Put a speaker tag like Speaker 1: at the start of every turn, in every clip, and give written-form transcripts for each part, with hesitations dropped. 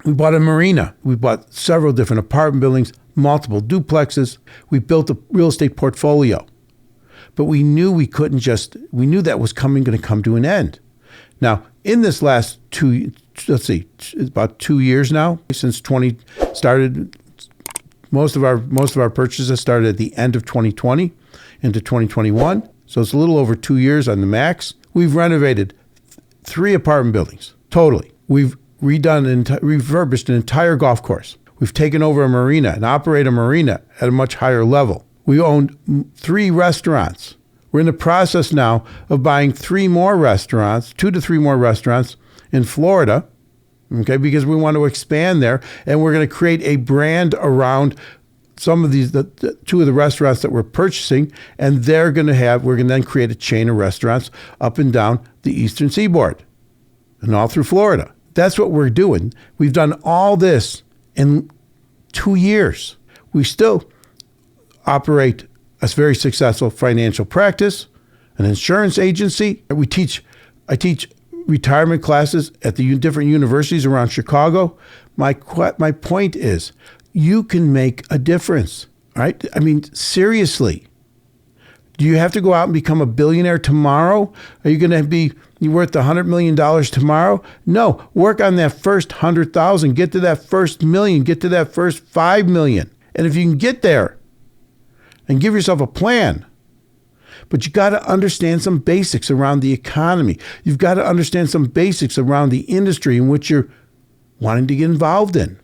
Speaker 1: We bought a marina. We bought several different apartment buildings, multiple duplexes. We built a real estate portfolio. But we knew we knew that was going to come to an end. Now, in this last about 2 years now, since 20 started, most of our purchases started at the end of 2020 into 2021. So it's a little over 2 years on the max. We've renovated 3 apartment buildings, totally. We've refurbished an entire golf course. We've taken over a marina and operate a marina at a much higher level. We owned 3 restaurants. We're in the process now of buying 3 more restaurants, 2 to 3 more restaurants in Florida, okay, because we want to expand there, and we're going to create a brand around some of these, the 2 of the restaurants that we're purchasing, and we're going to then create a chain of restaurants up and down the eastern seaboard and all through Florida. That's what we're doing. We've done all this in 2 years. We still operate a very successful financial practice, an insurance agency. I teach retirement classes at the different universities around Chicago. My point is, you can make a difference, right? I mean, seriously. Do you have to go out and become a billionaire tomorrow? Are you going to be worth $100 million tomorrow? No, work on that first 100,000, get to that first million, get to that first 5 million. And if you can get there and give yourself a plan, but you got to understand some basics around the economy. You've got to understand some basics around the industry in which you're wanting to get involved in.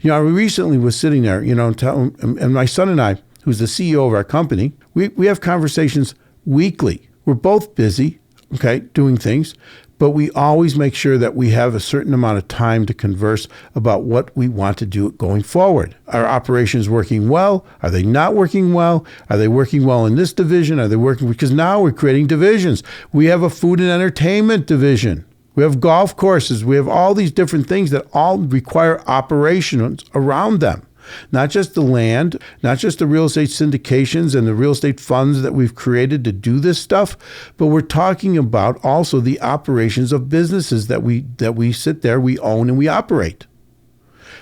Speaker 1: I recently was sitting there, and my son and I, who's the CEO of our company, we have conversations weekly. We're both busy, okay, doing things, but we always make sure that we have a certain amount of time to converse about what we want to do going forward. Are operations working well? Are they not working well? Are they working well in this division? Are they working? Because now we're creating divisions. We have a food and entertainment division. We have golf courses. We have all these different things that all require operations around them. Not just the land, not just the real estate syndications and the real estate funds that we've created to do this stuff, but we're talking about also the operations of businesses that we sit there, we own, and we operate.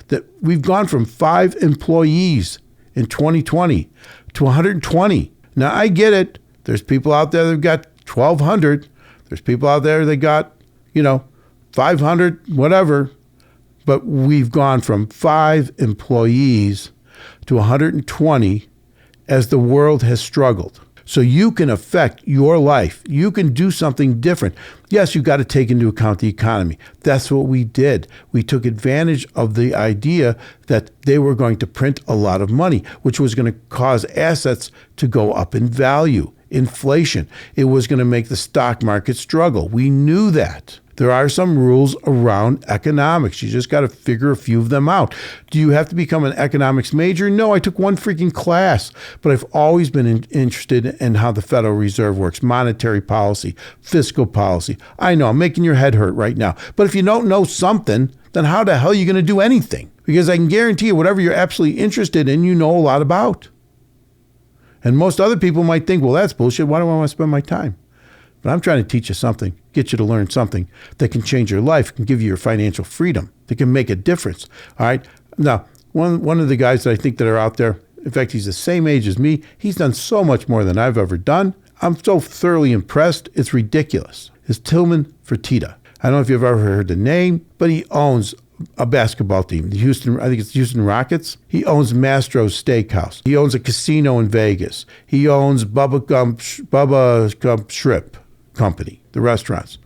Speaker 1: That we've gone from 5 employees in 2020 to 120. Now, I get it. There's people out there that got 1,200. There's people out there that got, 500, whatever. But we've gone from 5 employees to 120 as the world has struggled. So you can affect your life. You can do something different. Yes, you've got to take into account the economy. That's what we did. We took advantage of the idea that they were going to print a lot of money, which was going to cause assets to go up in value. Inflation. It was going to make the stock market struggle. We knew that. There are some rules around economics. You just got to figure a few of them out. Do you have to become an economics major? No, I took one freaking class, but I've always been interested in how the Federal Reserve works, monetary policy, fiscal policy. I know, I'm making your head hurt right now. But if you don't know something, then how the hell are you going to do anything? Because I can guarantee you whatever you're absolutely interested in, you know a lot about. And most other people might think, well, that's bullshit. Why do I want to spend my time? But I'm trying to teach you something, get you to learn something that can change your life, can give you your financial freedom, that can make a difference. All right. Now, one of the guys that I think that are out there, in fact, he's the same age as me. He's done so much more than I've ever done. I'm so thoroughly impressed. It's ridiculous. It's Tillman Fertitta. I don't know if you've ever heard the name, but he owns a basketball team, I think it's Houston Rockets. He owns Mastro's Steakhouse. He owns a casino in Vegas. He owns Bubba Gump Shrimp Company, the restaurants.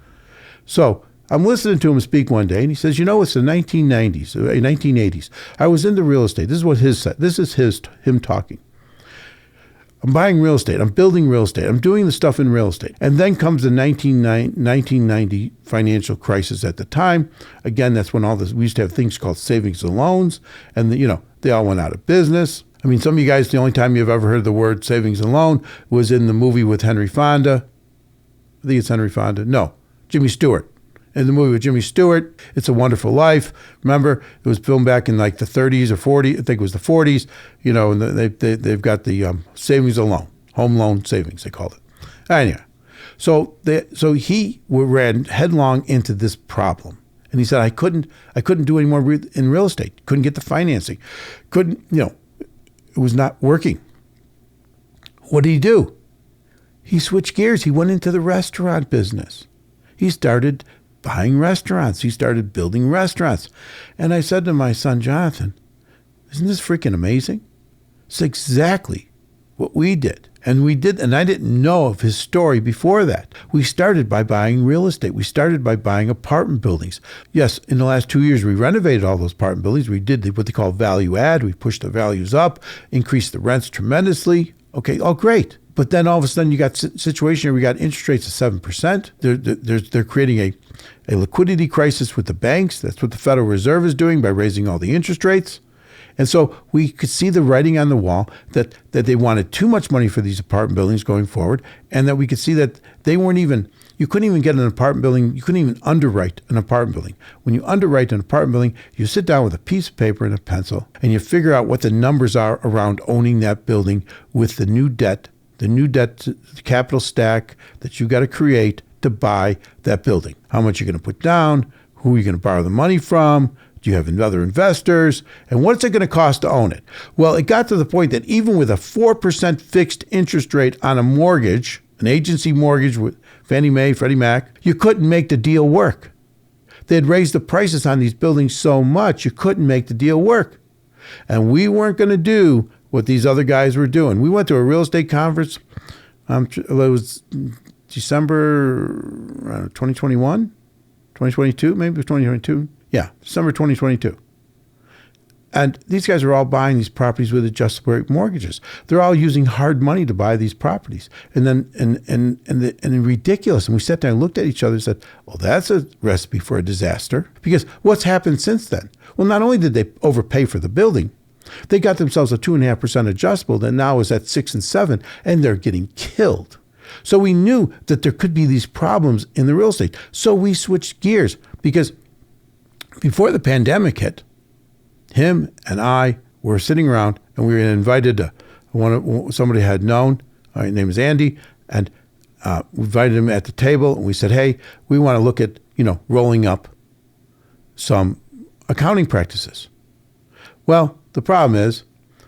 Speaker 1: So I'm listening to him speak one day, and he says, it's the 1980s. I was into real estate. This is what his said. This is him talking. I'm buying real estate. I'm building real estate. I'm doing the stuff in real estate. And then comes the 1990 financial crisis at the time. Again, that's when we used to have things called savings and loans. And, they all went out of business. I mean, some of you guys, the only time you've ever heard the word savings and loan was in the movie with Henry Fonda. I think it's Henry Fonda. No, Jimmy Stewart. In the movie with Jimmy Stewart, It's a Wonderful Life. Remember, it was filmed back in like the 30s or 40s. I think it was the 40s. And they've got the savings and loan, home loan savings, they called it. Anyway, so he ran headlong into this problem. And he said, I couldn't do any more in real estate. Couldn't get the financing. It was not working. What did he do? He switched gears. He went into the restaurant business. He started buying restaurants. He started building restaurants. And I said to my son, Jonathan, isn't this freaking amazing? It's exactly what we did. And I didn't know of his story before that. We started by buying real estate. We started by buying apartment buildings. Yes, in the last 2 years, we renovated all those apartment buildings. We did what they call value add. We pushed the values up, increased the rents tremendously. Okay, all great. But then all of a sudden you got a situation where we got interest rates of 7%. They're creating a liquidity crisis with the banks. That's what the Federal Reserve is doing by raising all the interest rates. And so we could see the writing on the wall that they wanted too much money for these apartment buildings going forward, and that we could see that you couldn't even get an apartment building, you couldn't even underwrite an apartment building. When you underwrite an apartment building, you sit down with a piece of paper and a pencil, and you figure out what the numbers are around owning that building with the new debt capital stack that you got to create to buy that building. How much you're going to put down, who are you going to borrow the money from, do you have other investors? And what's it going to cost to own it? Well, it got to the point that even with a 4% fixed interest rate on a mortgage, an agency mortgage with Fannie Mae, Freddie Mac, you couldn't make the deal work. They had raised the prices on these buildings so much, you couldn't make the deal work. And we weren't going to do what these other guys were doing. We went to a real estate conference. It was December 2021, 2022, maybe it was 2022. Yeah, December 2022. And these guys are all buying these properties with adjustable rate mortgages. They're all using hard money to buy these properties. And then and ridiculous. And we sat down and looked at each other and said, well, that's a recipe for a disaster. Because what's happened since then? Well, not only did they overpay for the building, they got themselves a 2.5% adjustable that now is at 6 and 7, and they're getting killed. So we knew that there could be these problems in the real estate. So we switched gears because before the pandemic hit, him and I were sitting around and we were invited to somebody I had known. His name is Andy, and we invited him at the table and we said, hey, we want to look at, rolling up some accounting practices. Well, the problem is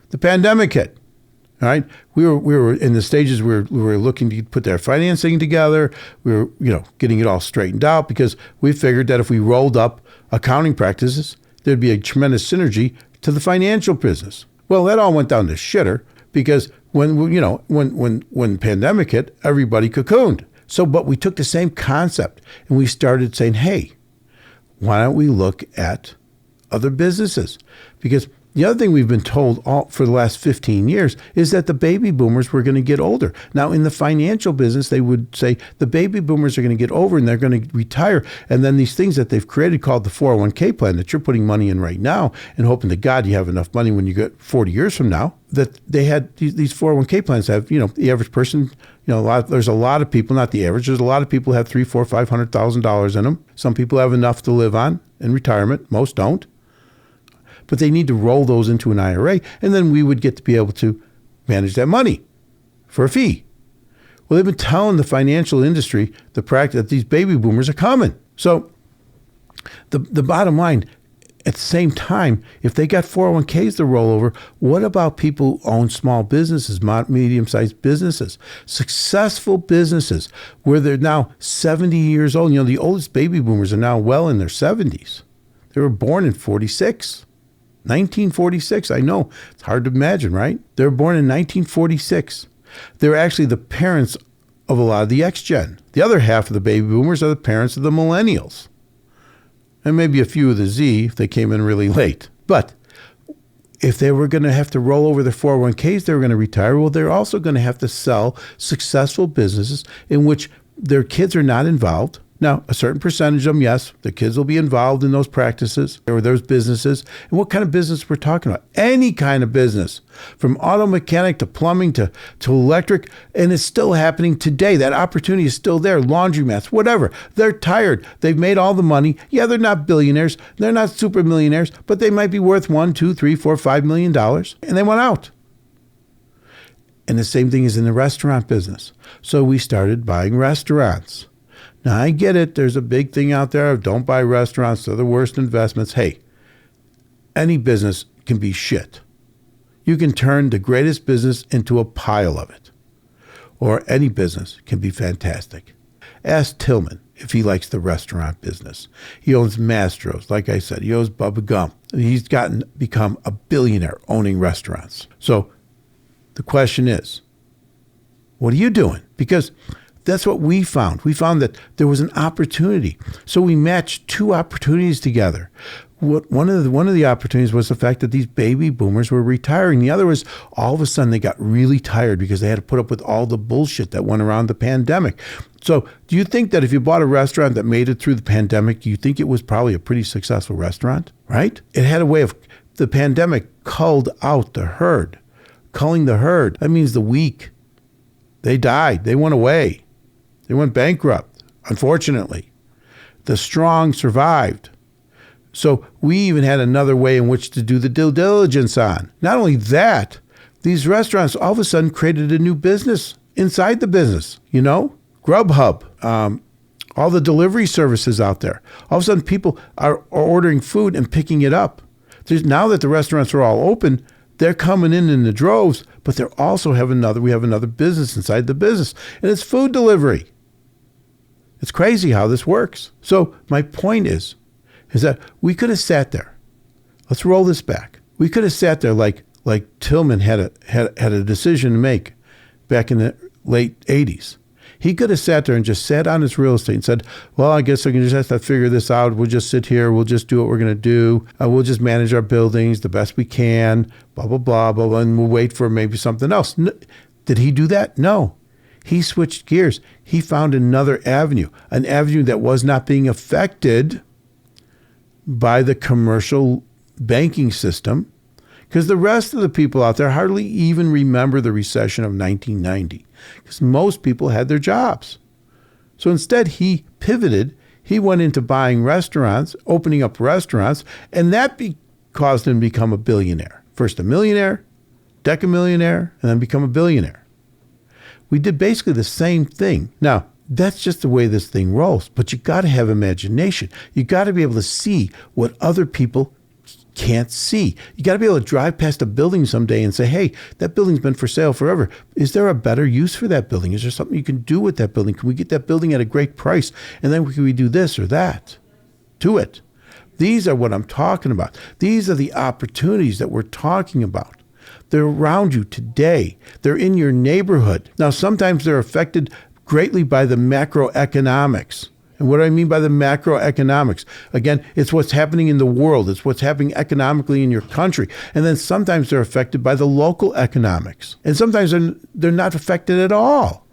Speaker 1: the pandemic hit. All right, we were in the stages we were looking to put their financing together. We were getting it all straightened out because we figured that if we rolled up accounting practices, there'd be a tremendous synergy to the financial business. Well, that all went down to shitter because when pandemic hit, everybody cocooned. So, but we took the same concept and we started saying, hey, why don't we look at other businesses? Because the other thing we've been told for the last 15 years is that the baby boomers were going to get older. Now, in the financial business, they would say the baby boomers are going to get over and they're going to retire. And then these things that they've created called the 401k plan that you're putting money in right now and hoping to God you have enough money when you get 40 years from now, that they had these 401k plans have, the average person, there's a lot of people, not the average, there's a lot of people who have $300,000, $400,000, $500,000 in them. Some people have enough to live on in retirement. Most don't. But they need to roll those into an IRA, and then we would get to be able to manage that money for a fee. Well, they've been telling the financial industry the practice that these baby boomers are coming. So the bottom line, at the same time, if they got 401ks to roll over, what about people who own small businesses, medium-sized businesses, successful businesses where they're now 70 years old? The oldest baby boomers are now well in their 70s. They were born in 1946. I know. It's hard to imagine, right? They were born in 1946. They're actually the parents of a lot of the X-Gen. The other half of the baby boomers are the parents of the millennials. And maybe a few of the Z if they came in really late. But if they were going to have to roll over their 401ks, they were going to retire. Well, they're also going to have to sell successful businesses in which their kids are not involved. Now, a certain percentage of them, yes, the kids will be involved in those practices or those businesses. And what kind of business we're talking about? Any kind of business, from auto mechanic to plumbing to electric, and it's still happening today. That opportunity is still there. Laundromats, whatever. They're tired. They've made all the money. Yeah, they're not billionaires. They're not super millionaires, but they might be worth $1, $2, $3, $4, $5 million, and they went out. And the same thing is in the restaurant business. So we started buying restaurants. Now, I get it. There's a big thing out there of don't buy restaurants. They're the worst investments. Hey, any business can be shit. You can turn the greatest business into a pile of it. Or any business can be fantastic. Ask Tillman if he likes the restaurant business. He owns Mastro's. Like I said, he owns Bubba Gump. He's become a billionaire owning restaurants. So the question is, what are you doing? Because that's what we found. We found that there was an opportunity. So we matched two opportunities together. One of the opportunities was the fact that these baby boomers were retiring. The other was all of a sudden they got really tired because they had to put up with all the bullshit that went around the pandemic. So do you think that if you bought a restaurant that made it through the pandemic, you think it was probably a pretty successful restaurant, right? It had a way of, the pandemic culled out the herd. Culling the herd, that means the weak. They died. They went away. They went bankrupt, unfortunately. The strong survived. So we even had another way in which to do the due diligence on. Not only that, these restaurants all of a sudden created a new business inside the business, Grubhub, all the delivery services out there. All of a sudden people are ordering food and picking it up. Now that the restaurants are all open, they're coming in the droves, but we have another business inside the business, and it's food delivery. It's crazy how this works. So my point is that we could have sat there. Let's roll this back. We could have sat there like Tillman had a decision to make back in the late 80s. He could have sat there and just sat on his real estate and said, well, I guess I can just have to figure this out. We'll just sit here. We'll just do what we're going to do. We'll just manage our buildings the best we can, blah, blah, blah, blah, and we'll wait for maybe something else. Did he do that? No. He switched gears. He found another avenue, an avenue that was not being affected by the commercial banking system, because the rest of the people out there hardly even remember the recession of 1990, because most people had their jobs. So instead, he pivoted. He went into buying restaurants, opening up restaurants, and that caused him to become a billionaire. First a millionaire, decamillionaire, and then become a billionaire. We did basically the same thing. Now, that's just the way this thing rolls. But you got to have imagination. You got to be able to see what other people can't see. You got to be able to drive past a building someday and say, hey, that building's been for sale forever. Is there a better use for that building? Is there something you can do with that building? Can we get that building at a great price? And then can we do this or that to it? These are what I'm talking about. These are the opportunities that we're talking about. They're around you today. They're in your neighborhood. Now, sometimes they're affected greatly by the macroeconomics. And what do I mean by the macroeconomics? Again, it's what's happening in the world. It's what's happening economically in your country. And then sometimes they're affected by the local economics. And sometimes they're not affected at all.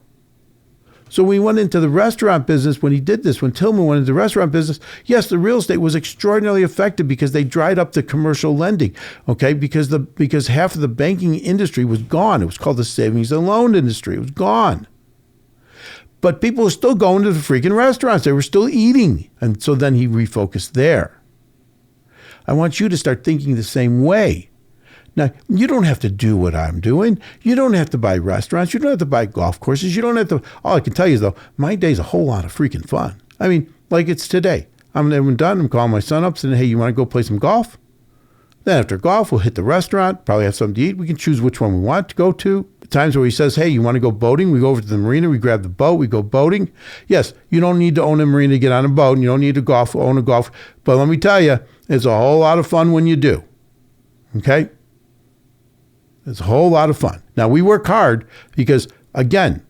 Speaker 1: So when he went into the restaurant business, when Tillman went into the restaurant business, yes, the real estate was extraordinarily affected because they dried up the commercial lending, okay? Because half of the banking industry was gone. It was called the savings and loan industry. It was gone. But people were still going to the freaking restaurants. They were still eating. And so then he refocused there. I want you to start thinking the same way. Now, you don't have to do what I'm doing. You don't have to buy restaurants. You don't have to buy golf courses. You don't have to. All I can tell you is, though, my day's a whole lot of freaking fun. I mean, like it's today. I'm done. I'm calling my son up saying, hey, you want to go play some golf? Then after golf, we'll hit the restaurant, probably have something to eat. We can choose which one we want to go to. The times where he says, hey, you want to go boating? We go over to the marina, we grab the boat, we go boating. Yes, you don't need to own a marina to get on a boat, and you don't need to own a golf. But let me tell you, it's a whole lot of fun when you do. Okay? It's a whole lot of fun. Now, we work hard because, again,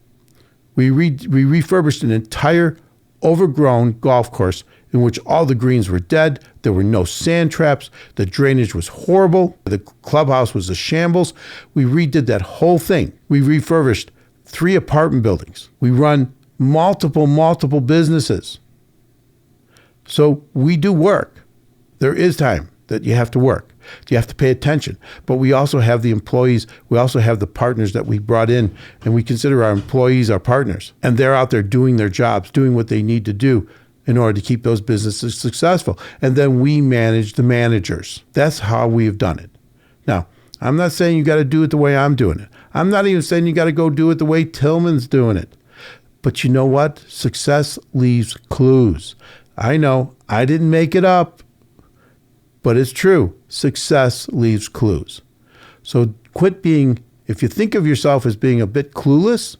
Speaker 1: we refurbished an entire overgrown golf course in which all the greens were dead. There were no sand traps. The drainage was horrible. The clubhouse was a shambles. We redid that whole thing. We refurbished 3 apartment buildings. We run multiple businesses. So we do work. There is time that you have to work. You have to pay attention. But we also have the employees. We also have the partners that we brought in, and we consider our employees our partners. And they're out there doing their jobs, doing what they need to do in order to keep those businesses successful. And then we manage the managers. That's how we've done it. Now, I'm not saying you got to do it the way I'm doing it. I'm not even saying you got to go do it the way Tillman's doing it. But you know what? Success leaves clues. I know, I didn't make it up, but it's true. Success leaves clues. So quit being, if you think of yourself as being a bit clueless,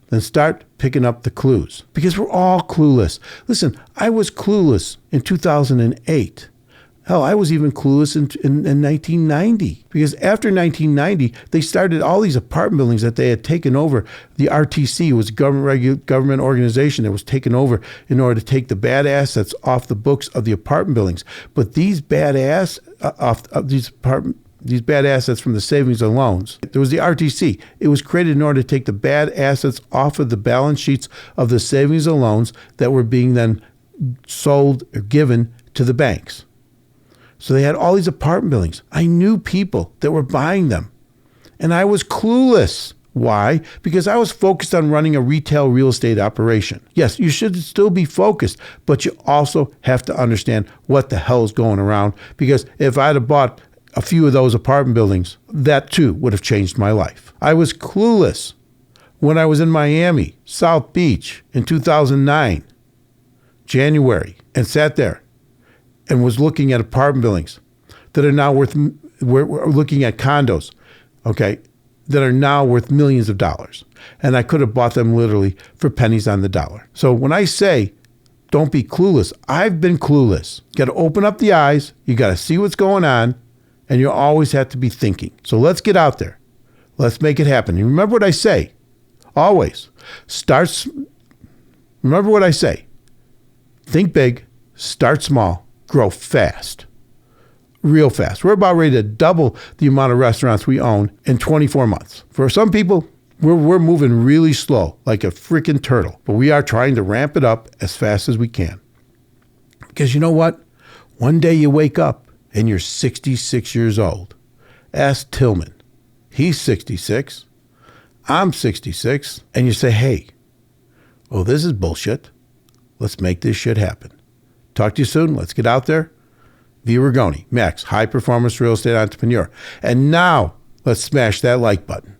Speaker 1: then start picking up the clues, because we're all clueless. Listen, I was clueless in 2008. Hell, I was even clueless in 1990, because after 1990, they started all these apartment buildings that they had taken over. The RTC was a government organization that was taken over in order to take the bad assets off the books of the apartment buildings. But these bad assets from the savings and loans, there was the RTC. It was created in order to take the bad assets off of the balance sheets of the savings and loans that were being then sold or given to the banks. So they had all these apartment buildings. I knew people that were buying them, and I was clueless. Why? Because I was focused on running a retail real estate operation. Yes, you should still be focused, but you also have to understand what the hell is going around, because if I'd have bought a few of those apartment buildings, that too would have changed my life. I was clueless when I was in Miami, South Beach in 2009, January, and sat there and was looking at apartment buildings that are now we're looking at condos, okay, that are now worth millions of dollars. And I could have bought them literally for pennies on the dollar. So when I say don't be clueless, I've been clueless. You got to open up the eyes. You got to see what's going on. And you always have to be thinking. So let's get out there. Let's make it happen. And remember what I say. Always. Remember what I say. Think big. Start small. Grow fast. Real fast. We're about ready to double the amount of restaurants we own in 24 months. For some people, we're moving really slow, like a freaking turtle. But we are trying to ramp it up as fast as we can. Because you know what? One day you wake up and you're 66 years old. Ask Tillman. He's 66. I'm 66. And you say, hey, well, this is bullshit. Let's make this shit happen. Talk to you soon. Let's get out there. V. Rigoni, Max, high performance real estate entrepreneur. And now let's smash that like button.